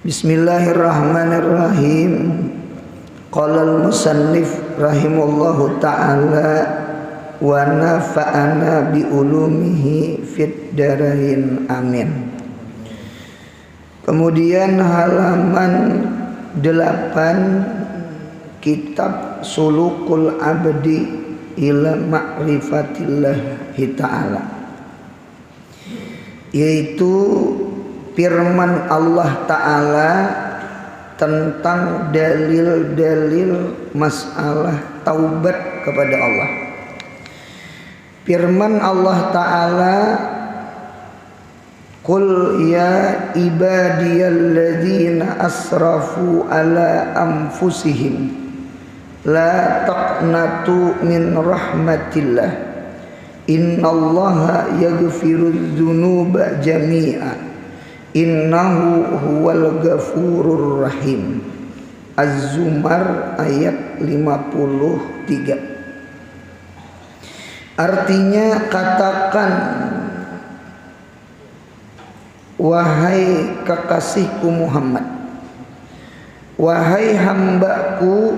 Bismillahirrahmanirrahim. Qala al-musannif rahimallahu ta'ala wa nafa'ana bi ulumihi fid darain amin. Kemudian halaman 8 kitab Sulukul Abdi ila ma'rifatillahi ta'ala, yaitu firman Allah Ta'ala tentang dalil-dalil masalah taubat kepada Allah. Firman Allah Ta'ala, Qul ya ibadiyalladzina asrafu ala anfusihim la taqnatu min rahmatillah innallaha yaghfirudz dzunuba jami'a innahu huwal ghafurur rahim. Az-Zumar ayat 53. Artinya, katakan wahai kekasihku Muhammad, wahai hambaku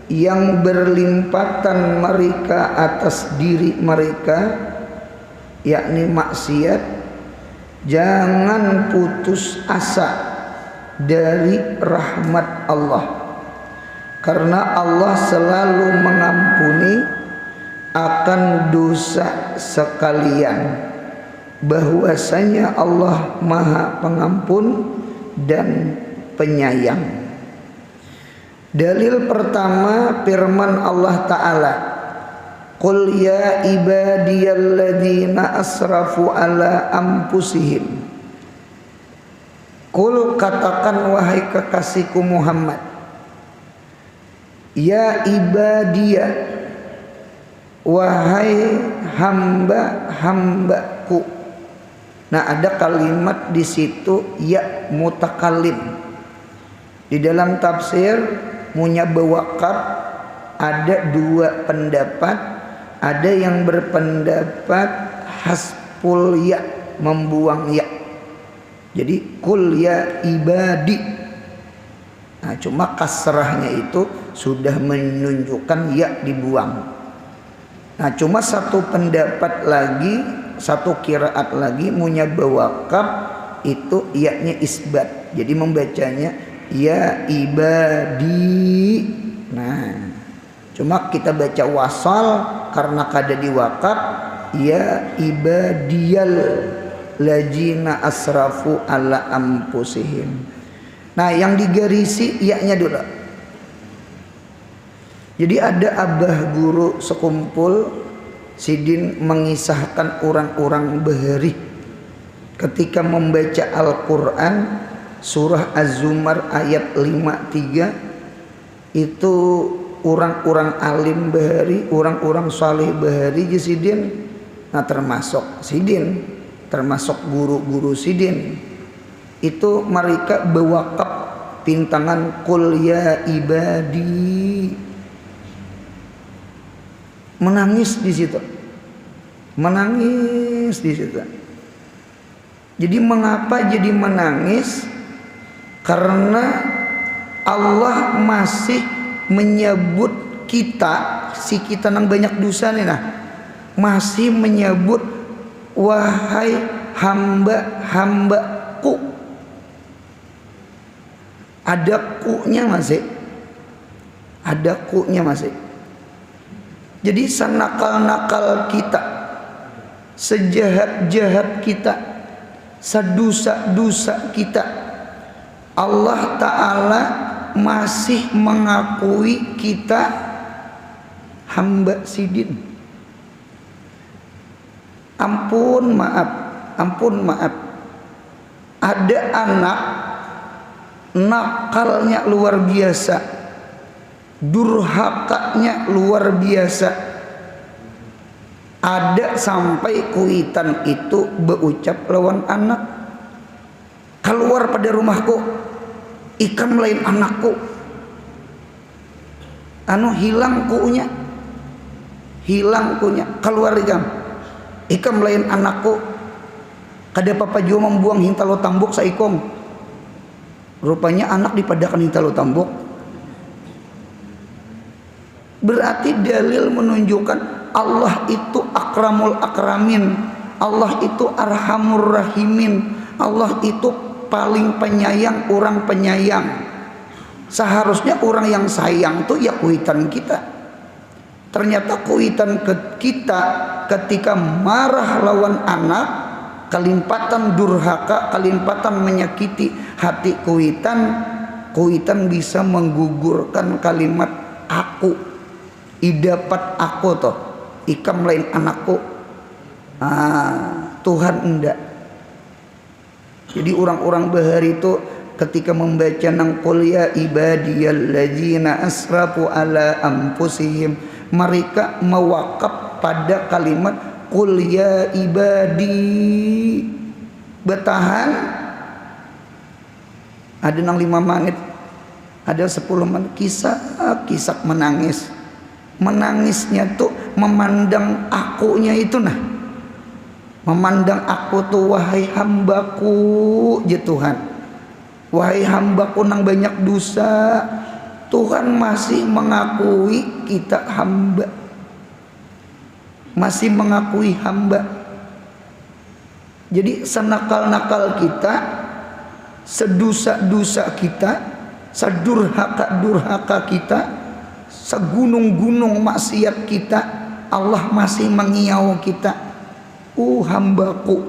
yang berlimpatan mereka atas diri mereka, yakni maksiat, jangan putus asa dari rahmat Allah, karena Allah selalu mengampuni akan dosa sekalian, bahwasanya Allah Maha Pengampun dan Penyayang. Dalil pertama, firman Allah Ta'ala, Qul ya ibadiyalladzina asrafu ala anfusihim. Qul, katakan wahai kekasihku Muhammad, ya ibadiyah, wahai hamba-hambaku. Nah, ada kalimat di situ ya mutakallim. Di dalam tafsir munyabawakab ada dua pendapat. Ada yang berpendapat hasful ya, membuang ya. Jadi kul ya ibadi. Nah, cuma kasrahnya itu sudah menunjukkan ya dibuang. Nah, cuma satu pendapat lagi, satu qiraat lagi munyabawakab itu ya-nya isbat. Jadi membacanya ya ibadi. Nah, cuma kita baca wasal karena kada diwakaf, ya ibadiyal ladzina asrafu ala anfusihim. Nah, yang digarisi ya-nya dulu. Jadi ada abah guru sekumpul sidin mengisahkan orang-orang bahari ketika membaca Al-Quran surah Az-Zumar ayat 53, itu orang-orang alim bahari, orang-orang saleh bahari sidin. Nah, termasuk sidin, termasuk guru-guru sidin, itu mereka bewakaf pintangan Qul ya ibadi, menangis di situ, menangis di situ. Jadi mengapa jadi menangis? Karena Allah masih menyebut kita, si kita nang banyak dosa nih, nah masih menyebut wahai hamba-hambaku. Ada ku-nya masih, ada ku-nya masih. Jadi senakal-nakal kita, sejahat-jahat kita, sedosa-dosa kita, Allah Ta'ala masih mengakui kita hamba sidin. Ampun maaf, ampun maaf. Ada anak nakalnya luar biasa, durhakanya luar biasa. Ada sampai kuitan itu berucap lawan anak, keluar pada rumahku, ikam lain anakku. Anu hilang kuunya, hilang kuunya, keluar ikam lain anakku. Kada papa jua membuang hintalo tambuk saikong. Rupanya anak dipadakan di Talu Tambok. Berarti dalil menunjukkan Allah itu akramul akramin, Allah itu arhamur rahimin, Allah itu paling penyayang orang penyayang. Seharusnya orang yang sayang tuh ya kuitan kita. Ternyata kuitan kita ketika marah lawan anak, kelimpatan durhaka, kelimpatan menyakiti hati kuitan bisa menggugurkan kalimat aku, idapat aku toh, ikam lain anakku. Tuhan enggak. Jadi orang-orang bahari itu ketika membaca nang qul ya ibadiyalladzina asrafu ala anfusihim, mereka mewakaf pada kalimat qul ya ibadi. Bertahan ada nang 5 menit, ada 10 menit, kisah menangis. Menangisnya tuh memandang akunya itu nah, memandang aku tuh, wahai hambaku ya Tuhan, wahai hambaku nang banyak dosa. Tuhan masih mengakui kita hamba, masih mengakui hamba. Jadi senakal-nakal kita, sedosa-dosa kita, sedurhaka-durhaka kita, segunung-gunung maksiat kita, Allah masih mengiau kita. Hambaku.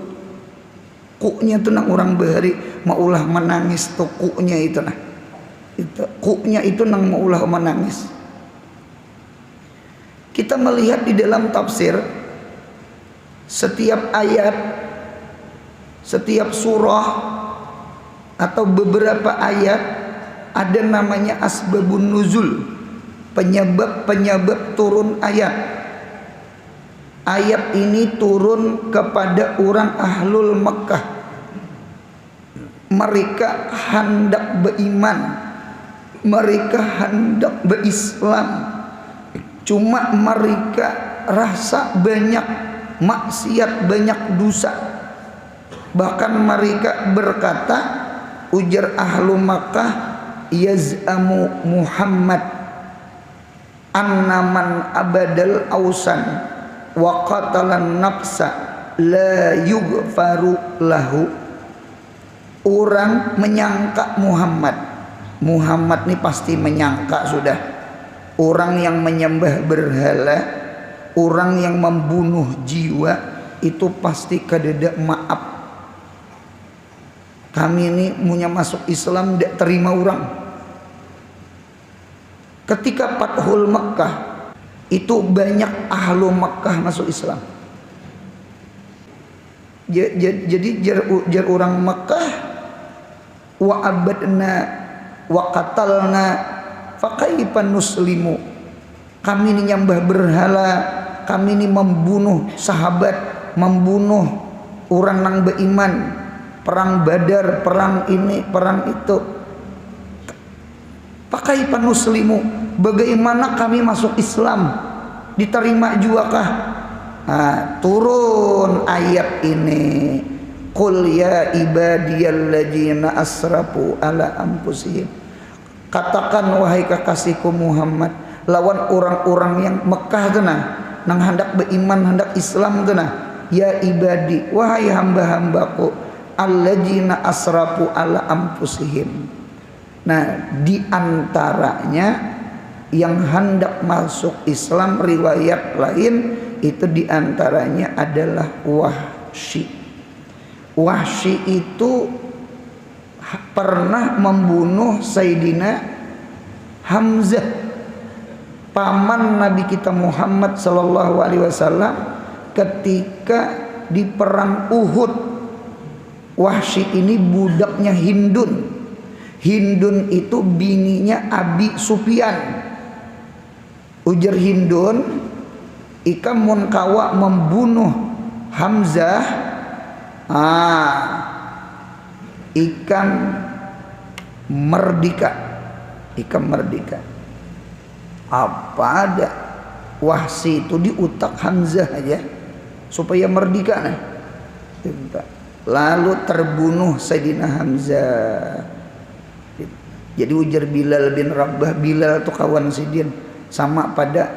Kuknya itu nang orang bahari maulah menangis tuh kuknya itu nah. Itu kuknya itu nang maulah menangis. Kita melihat di dalam tafsir, setiap ayat, setiap surah atau beberapa ayat ada namanya asbabun nuzul, penyebab turun ayat. Ayat ini turun kepada orang ahlul Mekah. Mereka hendak beriman, mereka hendak berislam, cuma mereka rasa banyak maksiat, banyak dosa. Bahkan mereka berkata, ujar ahlu Makkah, yaz'amu Muhammad annaman abadal ausan wa qatalan nafsa la yughfaru lahu. Orang menyangka Muhammad ini pasti menyangka sudah, orang yang menyembah berhala, orang yang membunuh jiwa itu pasti kededak maaf. Kami ini punya masuk Islam tidak terima orang. Ketika Fathul Makkah itu banyak ahlu Makkah masuk Islam. Jadi jar orang Makkah, wa abadna wa qatalna faqaipan nuslimu. Kami ini nyembah berhala, kami ini membunuh sahabat, membunuh orang nang beriman, perang Badar, perang ini, perang itu. Faqaipan nuslimu, bagaimana kami masuk Islam, diterima juga kah? Turun ayat ini, qul ya ibadiyalladzina asrafu ala anfusihim. Katakan wahai kekasihku Muhammad, lawan orang-orang yang Mekah tu nah, nang hendak beriman, hendak Islam tu nah, ya ibadi, wahai hamba-hambaku, alladzina asrafu ala anfusihim. Nah, di antaranya yang hendak masuk Islam riwayat lain itu di antaranya adalah Wahsy. Wahsy itu pernah membunuh Sayyidina Hamzah, paman Nabi kita Muhammad sallallahu alaihi wasallam ketika di perang Uhud. Wahsy ini budaknya Hindun. Hindun itu bininya Abi Sufyan. Ujar Hindun, ika mun kawa membunuh Hamzah, ikan merdeka, ikan merdeka. Apa ada Wahsy itu diutak Hamzah aja supaya merdeka nah. Lalu terbunuh Sayyidina Hamzah. Jadi ujar Bilal bin Rabah, Bilal tuh kawan Sidin, sama pada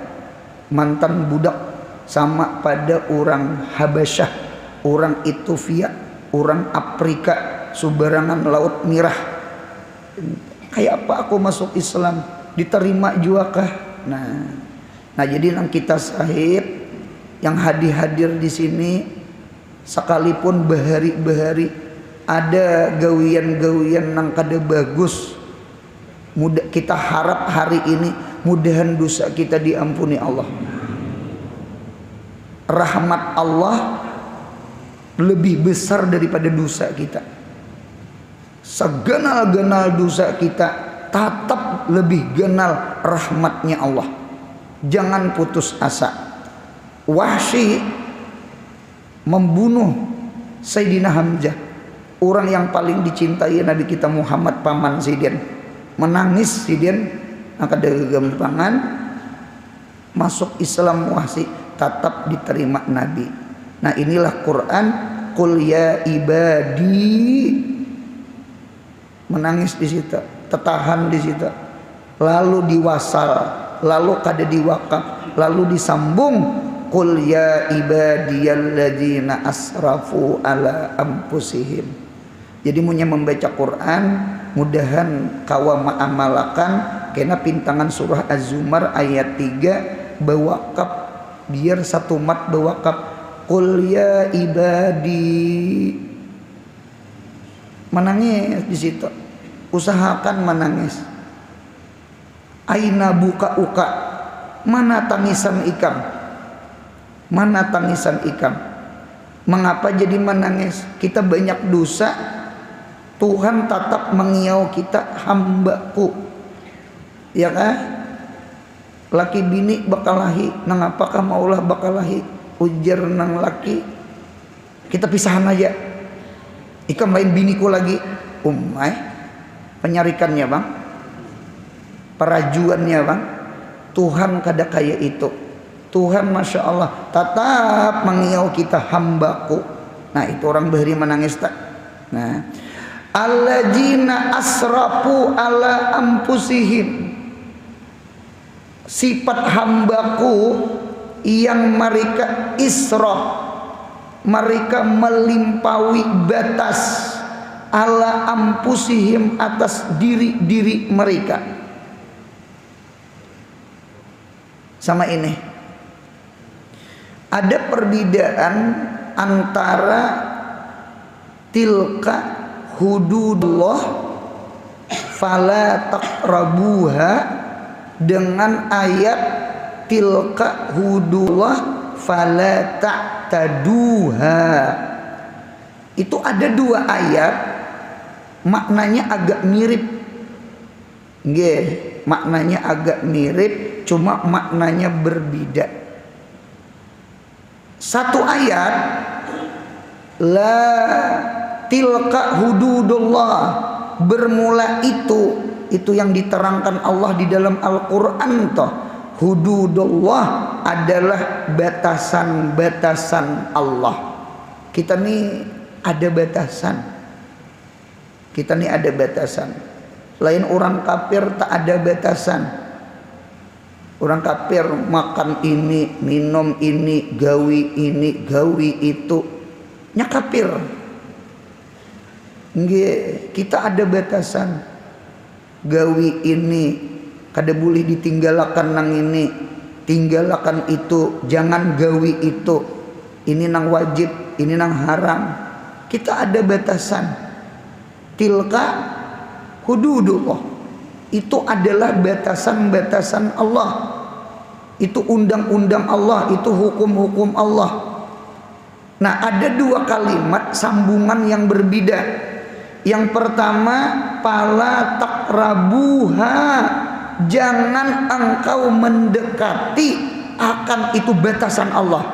mantan budak, sama pada orang Habasyah, orang Ethiopia, orang Afrika, subarangan Laut Merah. Kayak apa aku masuk Islam, diterima juga kah? Nah jadi nang kita sahib yang hadir di sini, sekalipun bahari ada gawian nang kada bagus, kita harap hari ini mudahan dosa kita diampuni Allah. Rahmat Allah lebih besar daripada dosa kita. Seganal-ganal dosa kita, tetap lebih ganal rahmatnya Allah. Jangan putus asa. Wahsy membunuh Sayyidina Hamzah, orang yang paling dicintai Nabi kita Muhammad, paman Sidin. Menangis Sidin, maka gampangan masuk Islam Wahsy, tetap diterima Nabi. Nah inilah Quran, qul ya ibadi, menangis di situ, tertahan di situ, lalu diwasal, lalu kada diwakaf, lalu disambung, qul ya ibadiyalladzina asrafu ala anfusihim. Jadi munya membaca Quran, mudahan kawa ma'amalakan kena pintangan surah Az-Zumar ayat 3 bawakaf, biar satu mat bawakaf, qul ya ibadi. Menangis di situ, usahakan menangis. Aina buka uka, mana tangisan ikam, mana tangisan ikam. Mengapa jadi menangis? Kita banyak dosa, Tuhan tetap mengiau kita, hambaku, ya kan? Laki bini bakalahi, nang apakah maulah bakalahi, ujar nang laki, kita pisahan aja. Ikam lain biniku lagi, penyarikannya bang, perajuannya bang. Tuhan kada kaya itu. Tuhan masya Allah tetap mengiau kita, hambaku. Nah itu orang bahari menangis tak. Nah, alladzina asrafu ala anfusihim, sifat hambaku yang mereka israf, mereka melimpaui batas, ala anfusihim, atas diri mereka. Sama ini ada perbedaan antara tilka hududullah fala taqrabuha dengan ayat tilka hududullah fala ta'taduha. Itu ada dua ayat, maknanya agak mirip. Nggih, maknanya agak mirip, cuma maknanya berbeda. Satu ayat la tilka hududullah, bermula itu yang diterangkan Allah di dalam Al-Quran toh. Hududullah adalah batasan-batasan Allah. Kita nih ada batasan. Kita nih ada batasan. Lain orang kafir tak ada batasan. Orang kafir makan ini, minum ini, gawi itu, nya kafir. Nggih, kita ada batasan. Gawi ini kada boleh ditinggalkan nang ini, tinggalkan itu, jangan gawi itu. Ini nang wajib, ini nang haram. Kita ada batasan. Tilka hududullah, itu adalah batasan-batasan Allah. Itu undang-undang Allah, itu hukum-hukum Allah. Nah, ada dua kalimat sambungan yang berbeda. Yang pertama, pala taqrabuha, jangan engkau mendekati akan itu batasan Allah.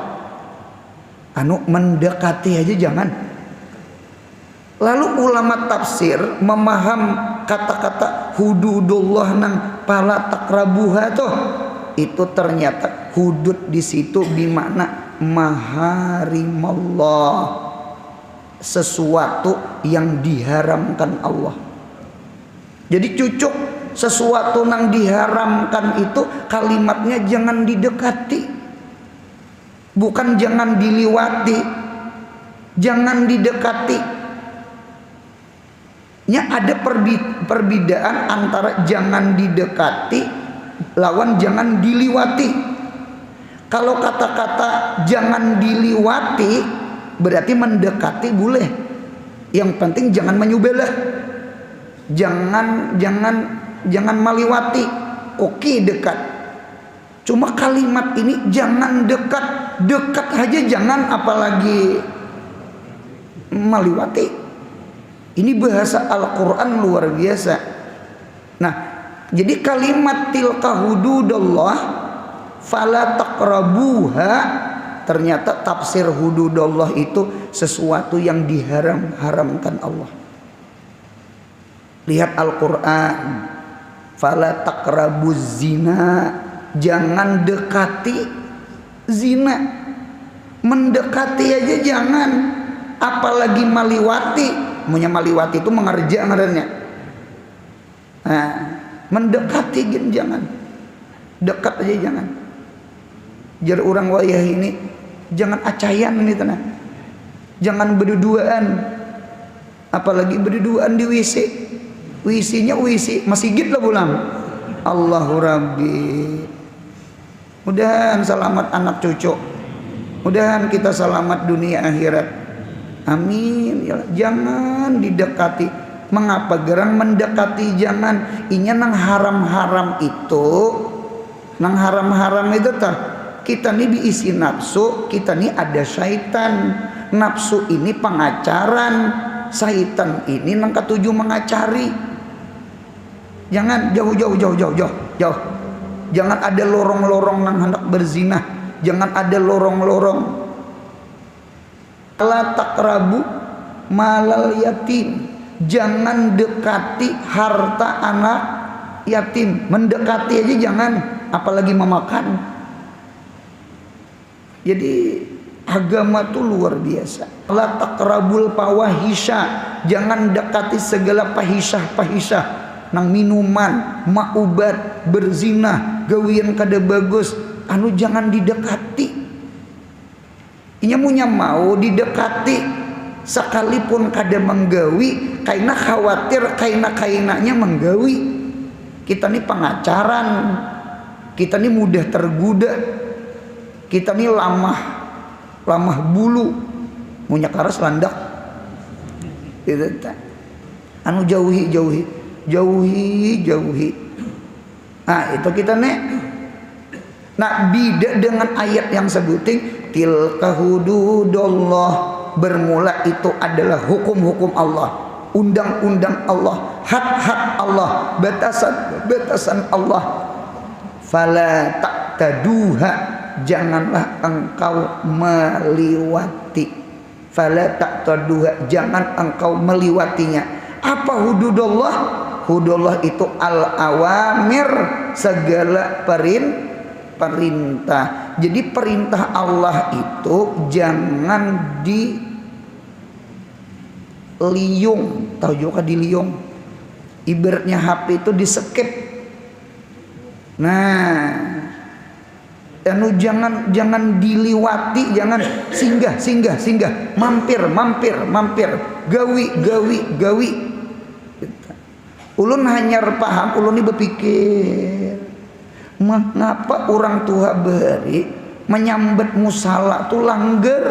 Mendekati aja jangan. Lalu ulama tafsir memaham kata-kata hududullah nang pala taqrabuha tuh, itu ternyata hudud di situ bermakna maharimallah, sesuatu yang diharamkan Allah. Jadi cucuk sesuatu yang diharamkan itu kalimatnya jangan didekati, bukan jangan diliwati, jangan didekati. Nya ada perbedaan antara jangan didekati lawan jangan diliwati. Kalau kata-kata jangan diliwati berarti mendekati boleh, yang penting jangan menyubelah, jangan meliwati. Oke, dekat. Cuma kalimat ini jangan dekat aja jangan, apalagi meliwati. Ini bahasa Al-Quran luar biasa. Nah, jadi kalimat tilka hududullah fala taqrabuha, ternyata tafsir hududullah itu sesuatu yang diharamkan Allah. Lihat Al-Quran, fala taqrabuz zina, jangan dekati zina. Mendekati aja jangan, apalagi maliwati. Punya maliwati itu mengerja ngarannya. Nah, mendekati jangan, dekat aja jangan. Jar orang wayah ini jangan acayan nih tenang, jangan berduaan, apalagi berduaan di WC. WC-nya WC masjid lah pulang. Allahu Rabbi. Mudahan selamat anak cucu, mudahan kita selamat dunia akhirat. Amin ya. Jangan didekati. Mengapa gerang mendekati jangan? Inya nang haram-haram itu, nang haram-haram itu tah. Kita nih diisi nafsu, kita nih ada syaitan. Nafsu ini pengacaran, syaitan ini nang ketujuh mengacari. Jangan jauh. Jangan ada lorong-lorong nang hendak berzina. Jangan ada lorong-lorong. La taqrabu malal yatim, jangan dekati harta anak yatim. Mendekati aja jangan, apalagi memakan. Jadi agama tuh luar biasa. La taqrabul fawahisha, jangan dekati segala pahisah nang minuman, maubat, berzina, gawian kada bagus, anu jangan didekati. Inya punya mau didekati sekalipun kada menggawi, karena khawatir kainanya menggawi. Kita nih pengacaran, kita nih mudah tergoda, kita nih lamah bulu, punya karas landak. Anu jauhi. Nah itu kita nih. Nah beda dengan ayat yang sebutin tilka hududullah, bermula itu adalah hukum-hukum Allah, undang-undang Allah, hak-hak Allah, batasan Allah. Fala taqtaduha, janganlah engkau meliwati. Fala taqtaduha, jangan engkau meliwatinya. Apa hududullah? Hududullah itu al-awamir, segala perintah. Jadi perintah Allah itu jangan diliung. Tahu juga diliung? Ibaratnya HP itu diskip. Nah, jangan diliwati, jangan singgah, mampir, gawi. Ulun hanya paham, ulun ini berpikir, mengapa orang tua beri menyambet musala tuh langgar?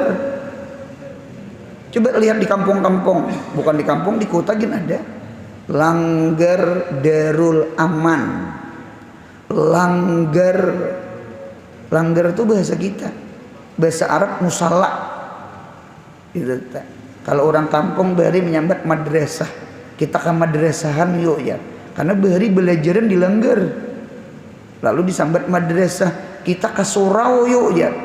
Coba lihat di kampung-kampung, bukan di kampung, di kota gini ada langgar Darul Aman. Langgar itu bahasa kita, bahasa Arab musala. Kalau orang kampung beri menyambet madrasah, kita ke madrasahan yuk ya, karena beri belajaran di langgar. Lalu disambat madrasah, kita ke surau yuk ya.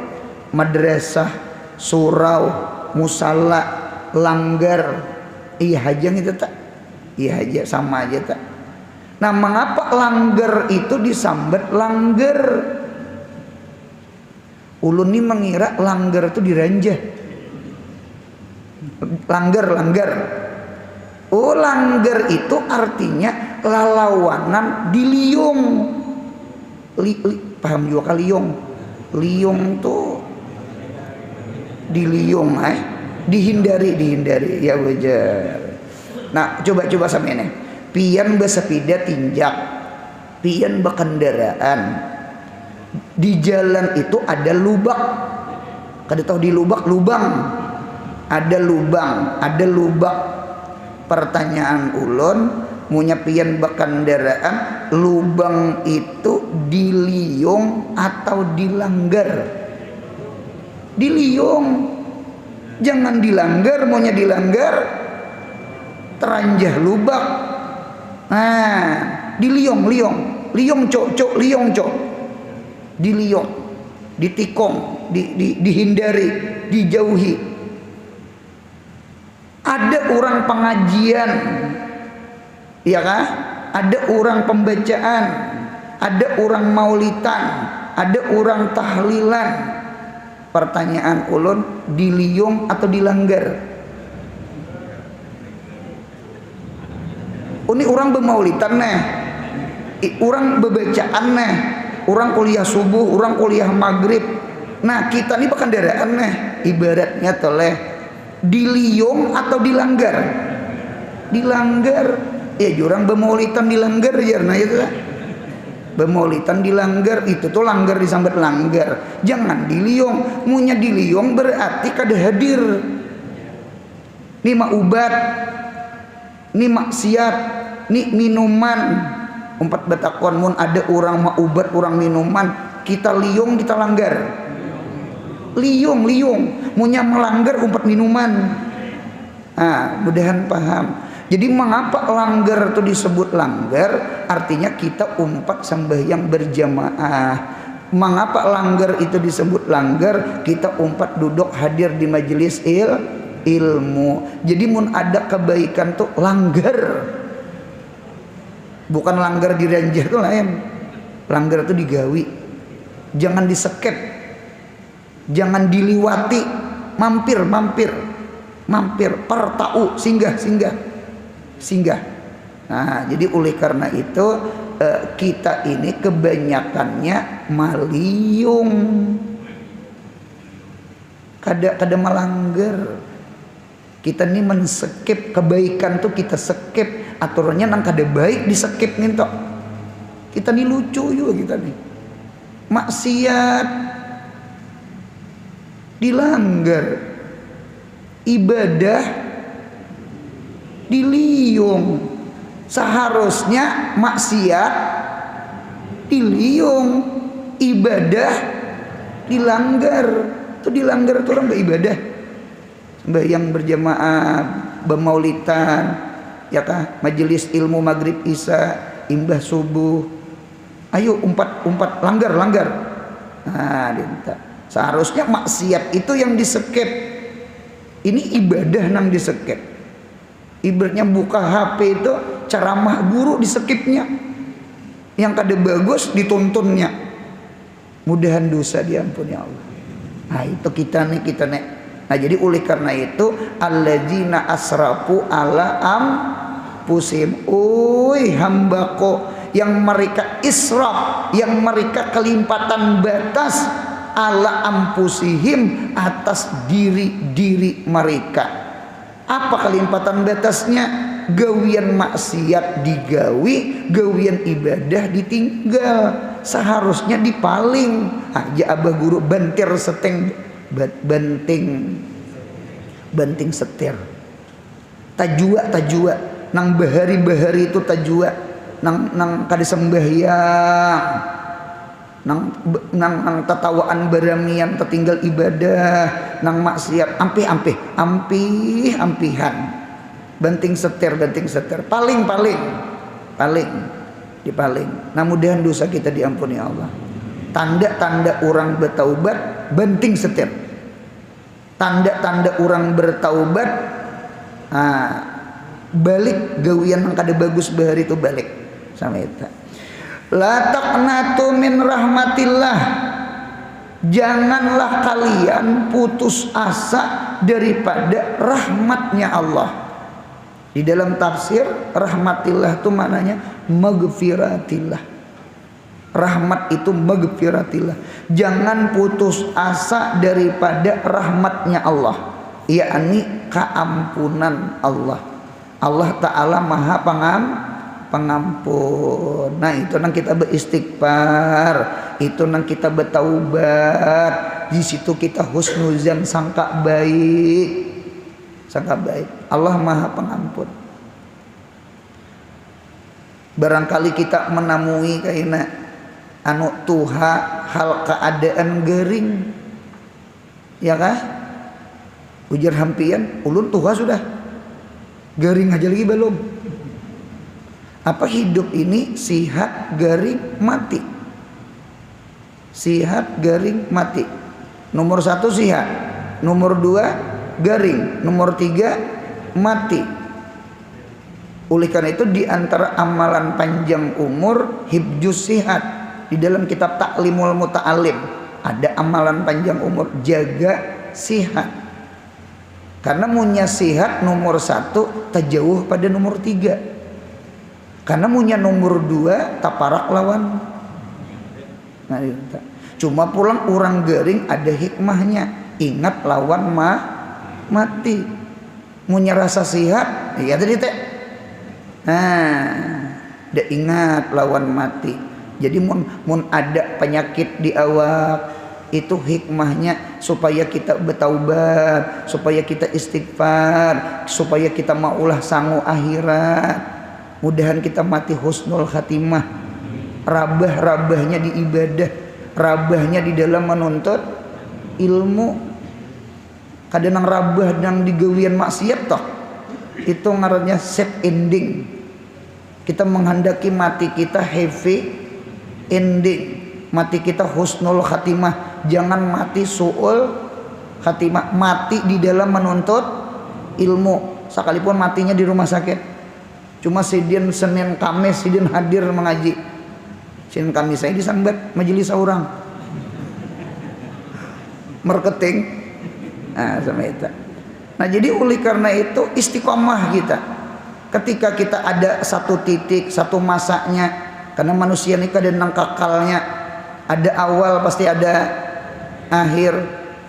Madrasah, surau, musalla, langgar, iya aja gitu tak? Iya aja, sama aja tak? Nah mengapa langgar itu disambat langgar? Ulun ini mengira langgar itu diranjah. Langgar. Oh langgar itu artinya lalawanan diliung. Paham juga kali liung? Liung tuh diliung, dihindari ya wajar. Nah coba sampai ini pian bersepeda tinjak, pian berkendaraan di jalan itu ada lubak. Kada tahu di lubak lubang, ada lubak. Pertanyaan ulun, munya pian berkendaraan lubang itu diliung atau dilanggar? Diliung, jangan dilanggar. Maunya dilanggar teranjah lubak. Nah diliung cok diliung, ditikung, dihindari, dijauhi. Ada orang pengajian, ya kah? Ada orang pembacaan, ada orang maulitan, ada orang tahlilan. Pertanyaan ulun, diliung atau dilanggar? Ini orang bermaulitan nih, orang bebacaan nih, orang kuliah subuh, orang kuliah maghrib. Nah kita ini berkendaraan nih, ibaratnya toleh diliung atau dilanggar? Dilanggar. Ya jurang bermaulitan dilanggar ya, nah itu lah. Bermaulitan dilanggar, itu tuh langgar disambat langgar. Jangan diliung. Munya diliung berarti kada hadir. Ini mak ubat, ini maksiat, ini minuman. Umpat betakuan mun ada orang mak ubat, orang minuman, kita liung, kita langgar. Liung, munya melanggar umpat minuman. Mudahan paham. Jadi mengapa langgar itu disebut langgar? Artinya kita umpat sembahyang berjamaah. Mengapa langgar itu disebut langgar? Kita umpat duduk hadir di majelis ilmu. Jadi mun ada kebaikan tuh langgar. Bukan langgar diranjah tuh lain. Langgar itu digawi. Jangan disekep. Jangan diliwati. Mampir. Pertau, singgah. Nah jadi oleh karena itu kita ini kebanyakannya maliung, kada melanggar. Kita ini menskip kebaikan tuh, kita skip aturannya nang kada baik diskip nih toh. Kita nih lucu juga, kita nih maksiat dilanggar, ibadah diliung. Seharusnya maksiat diliung, ibadah dilanggar. Itu dilanggar tuh orang beribadah, sembahyang berjamaah, bermaulitan, ya kah, majelis ilmu maghrib isya, imbah subuh. Ayo umpat langgar. Nah dinta. Seharusnya maksiat itu yang diskip. Ini ibadah nang diskip. Ibaratnya buka HP itu ceramah guru diskipnya, yang kada bagus ditontonnya. Mudahan dosa diampuni Allah. Nah itu kita nih. Nah jadi oleh karena itu alladzina asrafu ala anfusihim, hambako yang mereka israf, yang mereka kelimpatan batas, ala anfusihim atas diri mereka. Apa kelimpatan batasnya? Gawian maksiat digawi, gawian ibadah ditinggal. Seharusnya dipaling. Aja abah guru bantir seteng, banting setir. Tajua nang bahari itu tajua nang kada sembahyang, nang tatawaan baramian tertinggal ibadah, nang maksiat ampihan, banting setir, paling dipaling. Nah mudahan dosa kita diampuni Allah. Tanda-tanda orang bertaubat banting setir, tanda-tanda orang bertaubat balik gawian yang kada bagus bahari itu balik sama itu. La taqnatu min rahmatillah, janganlah kalian putus asa daripada rahmatnya Allah. Di dalam tafsir rahmatillah itu maknanya maghfiratillah. Rahmat itu maghfiratillah. Jangan putus asa daripada rahmatnya Allah, yakni keampunan Allah. Allah Ta'ala maha pengampun. Nah itu nang kita beristighfar, itu nang kita bertaubat. Di situ kita husnuzan, sangka baik. Sangka baik. Allah maha pengampun. Barangkali kita menemui kaina anu tuha hal keadaan gering, ya kah? Ujar hampian, ulun tuha sudah, garing aja lagi belum. Apa hidup ini sihat garing mati? Sihat garing mati. Nomor 1 sihat, nomor 2 garing, nomor 3 mati. Oleh karena itu di antara amalan panjang umur hibjus sihat. Di dalam kitab Ta'limul Muta'alim ada amalan panjang umur, jaga sihat. Karena munya sihat nomor 1 terjauh pada nomor 3. Karena munya nomor 2 taparak lawan. Nah, cuma pulang orang garing ada hikmahnya. Ingat lawan mati. Munya rasa sihat, ya tadi teh. Nah, dah ingat lawan mati. Jadi mun ada penyakit di awak, itu hikmahnya supaya kita bertaubat, supaya kita istighfar, supaya kita maulah sangu akhirat. Mudahan kita mati husnul khatimah. Rabah-rabahnya di ibadah, rabahnya di dalam menuntut ilmu. Kadang rabah dan digawian maksiat toh. Itu ngarannya set ending. Kita menghendaki mati kita happy ending, mati kita husnul khatimah. Jangan mati su'ul khatimah, mati di dalam menuntut ilmu. Sekalipun matinya di rumah sakit, cuma Senin Kamis sidin hadir mengaji. Senin Kamis saya disambat majelis orang marketing. Nah sama itu. Nah jadi oleh karena itu istiqomah kita. Ketika kita ada satu titik, satu masanya. Karena manusia ini kadang kakalnya, ada awal pasti ada akhir.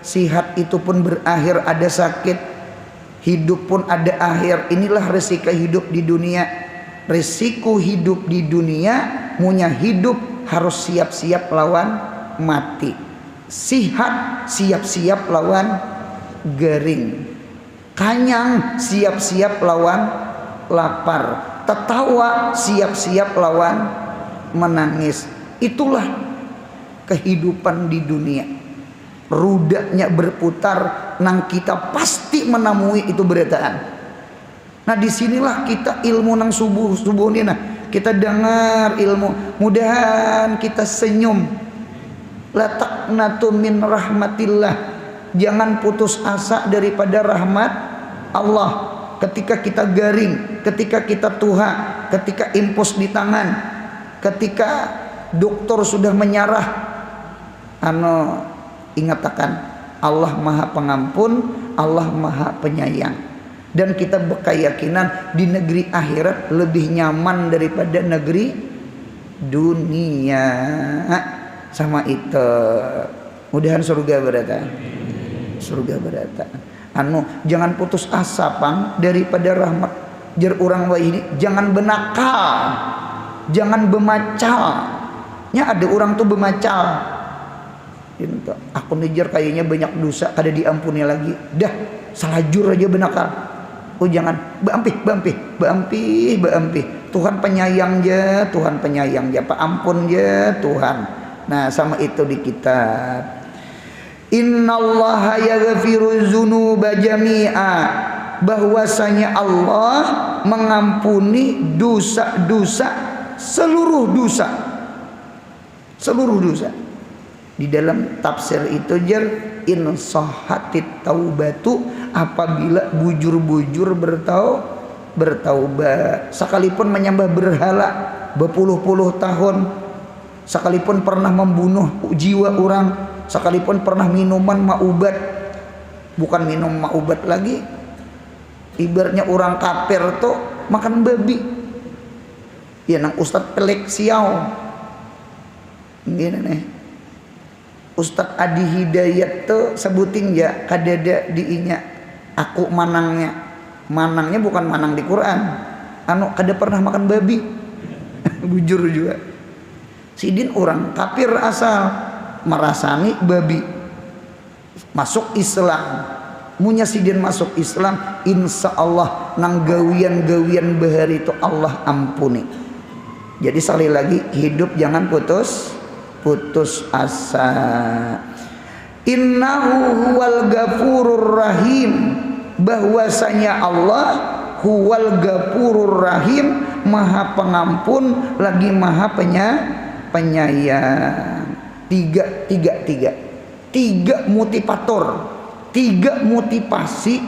Sihat itu pun berakhir, ada sakit. Hidup pun ada akhir. Inilah resiko hidup di dunia. Resiko hidup di dunia, munya hidup harus siap-siap lawan mati. Sihat siap-siap lawan garing. Kanyang siap-siap lawan lapar. Tertawa siap-siap lawan menangis. Itulah kehidupan di dunia. Rudanya berputar, nang kita pasti menemui itu berataan. Nah disinilah kita ilmu nang subuh ini. Nah kita dengar ilmu, mudahan kita senyum. La taqnatu min rahmatillah. Jangan putus asa daripada rahmat Allah. Ketika kita garing, ketika kita tuha, ketika impus di tangan, ketika dokter sudah menyerah, ingatakan Allah maha pengampun, Allah maha penyayang. Dan kita berkeyakinan di negeri akhirat lebih nyaman daripada negeri dunia. Sama itu mudahan surga berata. Surga berata. Jangan putus asa pang daripada rahmat. Jar urang wa ini jangan benakal, jangan bemacal. Nya ada orang tuh bemacal. Aku ngejar kayaknya banyak dosa kada diampuni lagi. Dah salajur aja benakal. Oh jangan, beampih. Tuhan penyayang ya, Tuhan penyayang ya, Pak ampun ya Tuhan. Nah sama itu di kitab. Innallaha yaghfiru dzunuba jami'a. Bahwasanya Allah mengampuni dosa-dosa, seluruh dosa. Seluruh dosa. Di dalam tafsir itu jar in sahhatit taubatu, apabila bujur-bujur bertaubat, sekalipun menyembah berhala berpuluh-puluh tahun, sekalipun pernah membunuh jiwa orang, sekalipun pernah minuman maubat, bukan minum maubat lagi, Ibaratnya orang kafir tuh makan babi. Ya nang Ustadz Pelek Siau. Gini nih. Ustadz Adi Hidayat tuh sebutin ya kadada diinya aku manangnya. Manangnya bukan manang di Quran. Anu kada pernah makan babi. Bujur juga. Sidin orang kafir asal merasani babi. Masuk Islam. Munya sidin masuk Islam, insya Allah nang gawian-gawian bahari itu Allah ampuni. Jadi sekali lagi hidup jangan putus asa. Innahu huwal gafurur rahim, bahwasanya Allah huwal gafurur rahim, maha pengampun lagi maha penyayang. Tiga motivator, tiga motivasi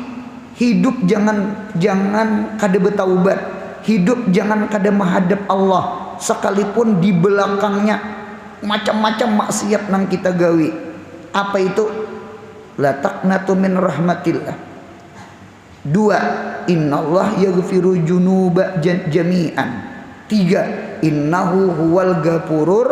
hidup. Jangan kada betaubat, hidup jangan kada menghadap Allah, sekalipun di belakangnya macam-macam maksiat nang kita gawi. Apa itu? La taqnatu min rahmatillah. 2. Innallah yaghfiru dzunuba jami'an. 3. Innahu huwal ghafurur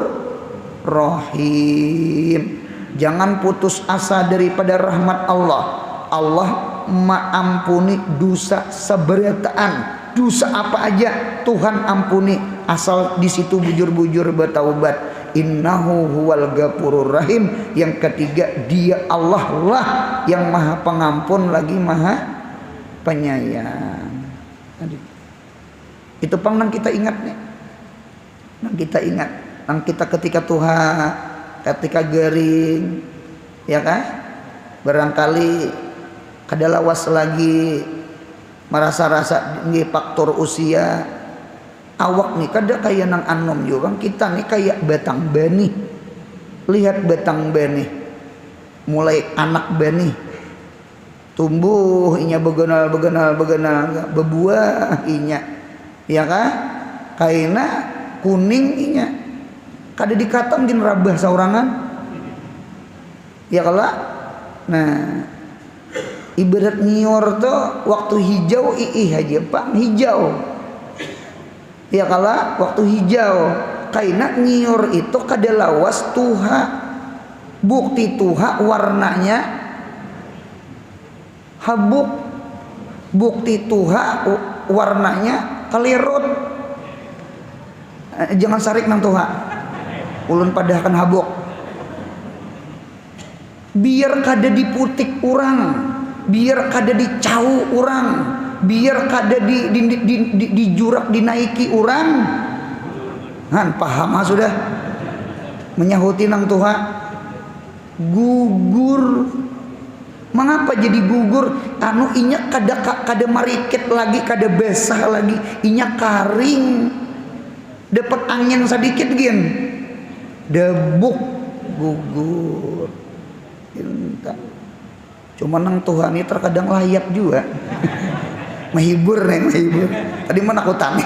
rahim. Jangan putus asa daripada rahmat Allah. Allah maampuni dosa seberataan, dosa apa aja Tuhan ampuni, asal di situ bujur-bujur bertaubat. Innahu huwal ghafurur rahim. Yang ketiga, dia Allah lah yang maha pengampun lagi maha penyayang. Itu pang nang kita ingat nih. Nang kita ingat, nang kita ketika Tuhan ketika garing, ya kan? Barangkali kada lawas lagi merasa-rasa nggih faktor usia. Awak nih kada kaya nang anom juga, kita nih kayak batang benih. Lihat batang benih, mulai anak benih tumbuh inya begenal bebuah inya, ya kan? Kaina kuning inya. Kada dikata mungkin rabah saurangan, ya kalau nah ibarat nyior tuh waktu hijau aja pang hijau, ya kalau waktu hijau kaina nyior itu kada lawas tuha, bukti tuha warnanya habuk, bukti tuha warnanya kalirut. Jangan sarik nang tuha, ulun padahkan habuk. Biar kada diputik urang, biar kada dicau urang, biar kada dijurak dinaiki urang. Han paham sudah menyahuti nang tuha. Gugur. Mengapa jadi gugur? Anu inya kada marikit lagi, kada basah lagi, inya karing. Dapat angin sedikit gin, debuk gugur. Cuma nang Tuhan ini terkadang layap juga. Menghibur nih, menghibur. Tadi mana aku tani?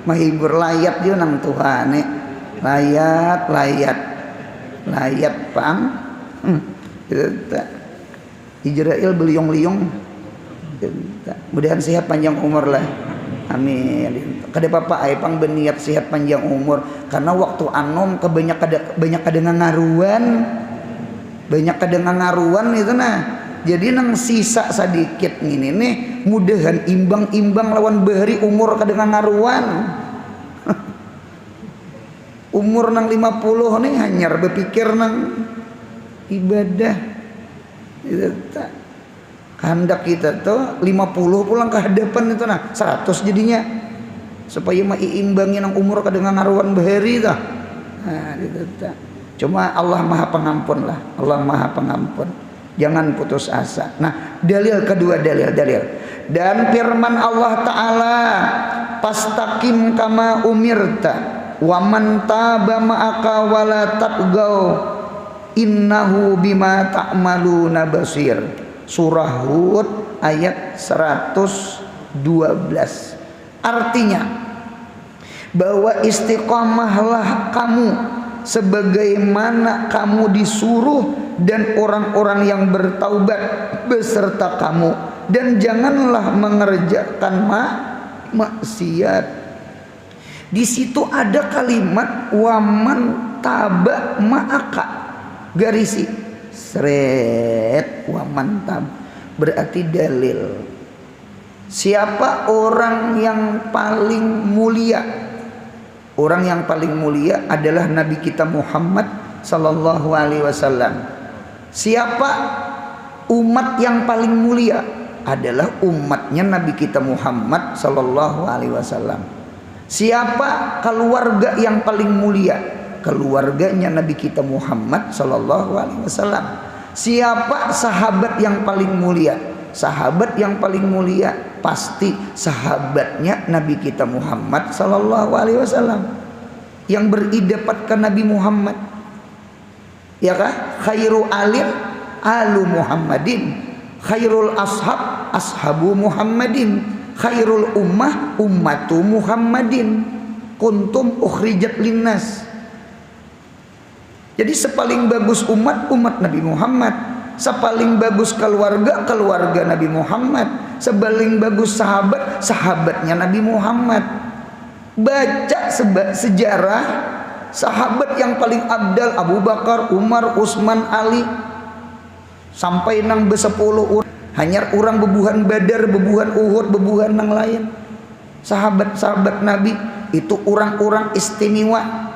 Menghibur layap juga nang Tuhan nih. Layat pang. Israel beliung-liung. Mudahan sehat panjang umur lah. Amin. Kada apa-apa ai pang beniat sehat panjang umur, karena waktu anom banyak kada ngaruan. Banyak kada ngaruan itu nah. Jadi nang sisa sedikit ngini nih mudahan imbang lawan bahari umur kada ngaruan. Umur nang 50 nih hanyar berpikir nang ibadah. Itu tak kehendak kita tuh 50 pulang ke hadapan itu nah 100 jadinya, supaya maiimbangi nang umur kada ngaruan bahari tah. Nah, itu tak. Cuma Allah maha pengampun lah, Allah maha pengampun. Jangan putus asa. Nah, dalil kedua, dalil. Dan firman Allah Ta'ala, pastaqim kama umirta wa man taba ma'aka wala tatgau innahu bima ta'maluna basir. Surah Hud ayat 112. Artinya bahwa istiqamahlah kamu sebagaimana kamu disuruh, dan orang-orang yang bertaubat beserta kamu dan janganlah mengerjakan maksiat. Di situ ada kalimat waman taba ma'aka, garisi seret waman tab, berarti dalil siapa orang yang paling mulia. Orang yang paling mulia adalah Nabi kita Muhammad sallallahu alaihi wasallam. Siapa umat yang paling mulia? Adalah umatnya Nabi kita Muhammad sallallahu alaihi wasallam. Siapa keluarga yang paling mulia? Keluarganya Nabi kita Muhammad sallallahu alaihi wasallam. Siapa sahabat yang paling mulia? Sahabat yang paling mulia pasti sahabatnya Nabi kita Muhammad sallallahu alaihi wasallam yang beridapat ke Nabi Muhammad. Ya kah? Khairu alim alu Muhammadin, khairul ashab ashabu Muhammadin, khairul ummah ummatu Muhammadin, kuntum ukhrijat linnas. Jadi sepaling bagus umat Nabi Muhammad, sepaling bagus keluarga Nabi Muhammad, sepaling bagus sahabatnya Nabi Muhammad. Baca sejarah sahabat yang paling abdal Abu Bakar, Umar, Utsman, Ali, sampai nang besepuluh orang. Hanya orang bebuhan Badar, bebuhan Uhud, bebuhan nang lain. Sahabat-sahabat Nabi itu orang-orang istimewa.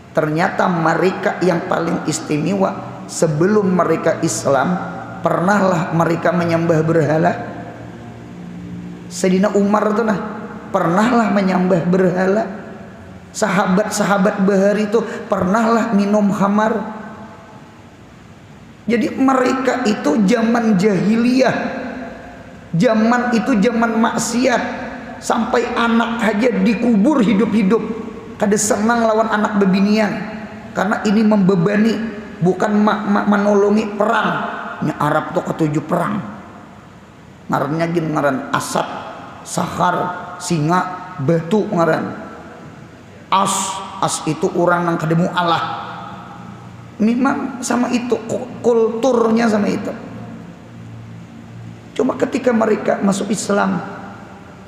Ternyata mereka yang paling istimewa sebelum mereka Islam, pernahlah mereka menyembah berhala. Sayyidina Umar itu pernahlah menyembah berhala. Sahabat-sahabat bahari itu pernahlah minum khamar. Jadi mereka itu zaman jahiliyah, zaman itu zaman maksiat, sampai anak aja dikubur hidup-hidup. Kada senang lawan anak bebinian, karena ini membebani, bukan menolongi perang. Nya Arab tuh ketujuh perang. Ngarannya gin ngaran Asad, Sahar, Singa, Batu ngaran. As itu orang yang kedemu Allah. Memang sama itu kulturnya sama itu. Cuma ketika mereka masuk Islam,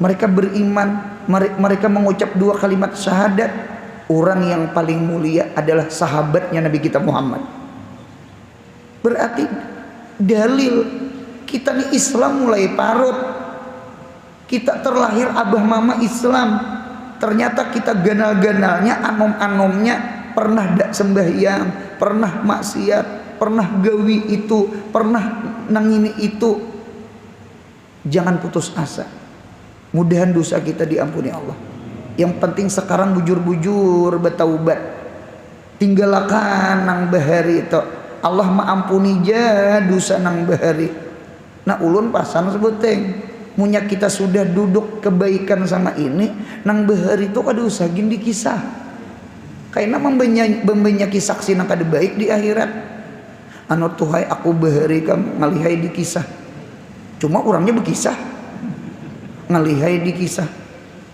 mereka beriman, mereka mengucap dua kalimat syahadat, orang yang paling mulia adalah sahabatnya Nabi kita Muhammad. Berarti dalil kita nih Islam mulai parut. Kita terlahir abah mama Islam, ternyata kita ganal-ganalnya, anom-anomnya pernah dak sembahyang, pernah maksiat, pernah gawi itu, pernah nangini itu. Jangan putus asa. Mudahan dosa kita diampuni Allah. Yang penting sekarang bujur-bujur bertaubat. Tinggalkan nang bahari itu. Allah maampuni ja dosa nang bahari. Nah ulun pasan sebuteng. Munya kita sudah duduk kebaikan sama ini, nang bahari itu kada usah gin dikisah. Karena membenyaki saksi nang kada baik di akhirat. Anu tuhai aku bahari kam ngalihai dikisah. Cuma orangnya berkisah. Ngalihai dikisah.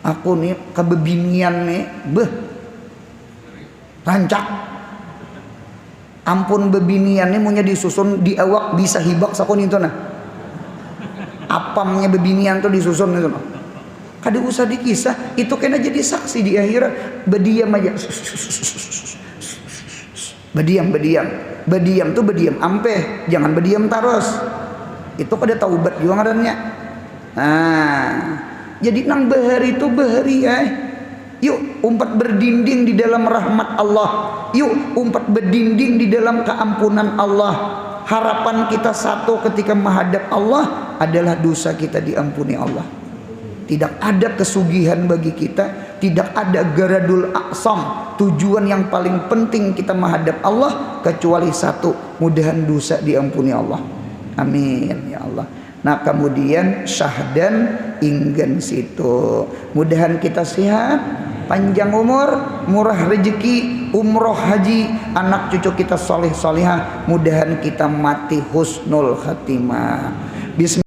Aku nih kebebinian nih rancak. Ampun bebinian nih munya disusun di awak bisa hibak sakon itu nah. Apamnya bebinian tuh disusun itu nah. Kada usah dikisah, itu kena jadi saksi di akhirat. Berdiam aja. Berdiam tuh berdiam ampe, jangan berdiam terus. Itu kada taubat juga ngarannya. Nah, jadi nang bahari itu bahari ya. Yuk umpat berdinding di dalam rahmat Allah. Yuk umpat berdinding di dalam keampunan Allah. Harapan kita satu ketika menghadap Allah adalah dosa kita diampuni Allah. Tidak ada kesugihan bagi kita, tidak ada garadul aqsam, tujuan yang paling penting kita menghadap Allah kecuali satu, mudahan dosa diampuni Allah. Amin ya Allah. Nah kemudian syahdan inggan situ. Mudahan kita sehat, panjang umur, murah rezeki, umroh haji, anak cucu kita soleh solehah. Mudahan kita mati husnul khatimah. Bismillah.